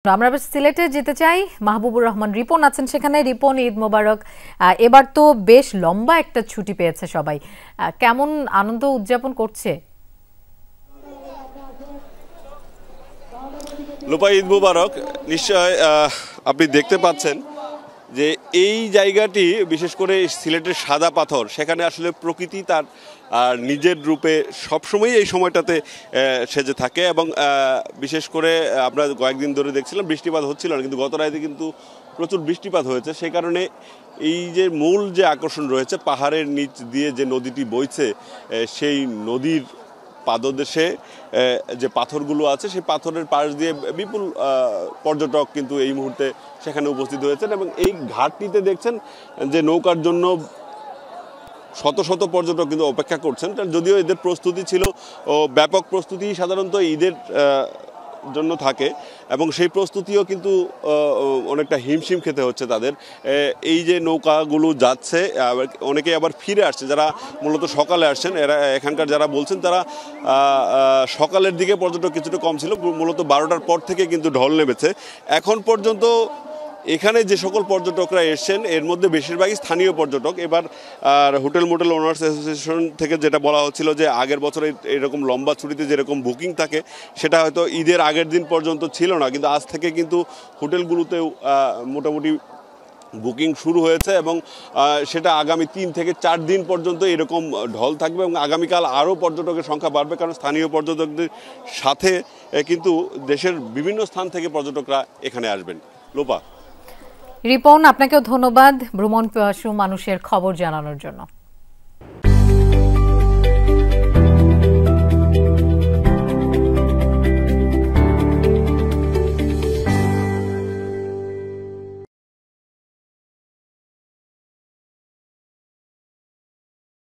আমরা সিলেটে যেতে চাই। মাহবুবুর রহমান রিপন আছেন সেখানে। রিপন, ঈদ মোবারক। এবার তো বেশ লম্বা একটা ছুটি পেয়েছে সবাই, কেমন আনন্দ উদযাপন করছে? লোপা, ঈদ মোবারক। নিশ্চয় আপনি দেখতে পাচ্ছেন যে এই জায়গাটি, বিশেষ করে সিলেটের সাদা পাথর, সেখানে আসলে প্রকৃতি তার নিজের রূপে সবসময়ই এই সময়টাতে সেজে থাকে। এবং বিশেষ করে আমরা কয়েকদিন ধরে দেখছিলাম বৃষ্টিপাত হচ্ছিল না, কিন্তু গত রাতে কিন্তু প্রচুর বৃষ্টিপাত হয়েছে। সেই কারণে এই যে মূল যে আকর্ষণ রয়েছে, পাহাড়ের নিচ দিয়ে যে নদীটি বইছে, সেই নদীর পাদদেশে যে পাথরগুলো আছে, সেই পাথরের পাশ দিয়ে বিপুল পর্যটক কিন্তু এই মুহূর্তে সেখানে উপস্থিত হয়েছেন। এবং এই ঘাটটিতে দেখছেন যে নৌকার জন্য শত শত পর্যটক কিন্তু অপেক্ষা করছেন। যদিও এদের প্রস্তুতি ছিল ব্যাপক প্রস্তুতি, সাধারণত ঈদের জন্য থাকে, এবং সেই প্রস্তুতিও কিন্তু অনেকটা হিমশিম খেতে হচ্ছে তাদের। এই যে নৌকাগুলো যাচ্ছে, অনেকে আবার ফিরে আসছে, যারা মূলত সকালে আসছেন। এরা এখানকার যারা বলছেন, তারা সকালের দিকে পর্যটক কিছুটা কম ছিল, মূলত 12টার পর থেকে কিন্তু ঢল নেমেছে। এখন পর্যন্ত এখানে যে সকল পর্যটকরা এসছেন, এর মধ্যে বেশিরভাগই স্থানীয় পর্যটক। এবার হোটেল মোটেল ওনার্স অ্যাসোসিয়েশন থেকে যেটা বলা হচ্ছিল যে আগের বছর এরকম লম্বা ছুটিতে যেরকম বুকিং থাকে, সেটা হয়তো ঈদের আগের দিন পর্যন্ত ছিল না, কিন্তু আজ থেকে কিন্তু হোটেলগুলোতেও মোটামুটি বুকিং শুরু হয়েছে। এবং সেটা আগামী 3 থেকে 4 দিন পর্যন্ত এরকম ঢল থাকবে, এবং আগামীকাল আরও পর্যটকের সংখ্যা বাড়বে, কারণ স্থানীয় পর্যটকদের সাথে কিন্তু দেশের বিভিন্ন স্থান থেকে পর্যটকরা এখানে আসবেন। লোপা। রিপন, আপনাকেও ধন্যবাদ ভ্রমণ পিপাসু মানুষের খবর জানানোর জন্য।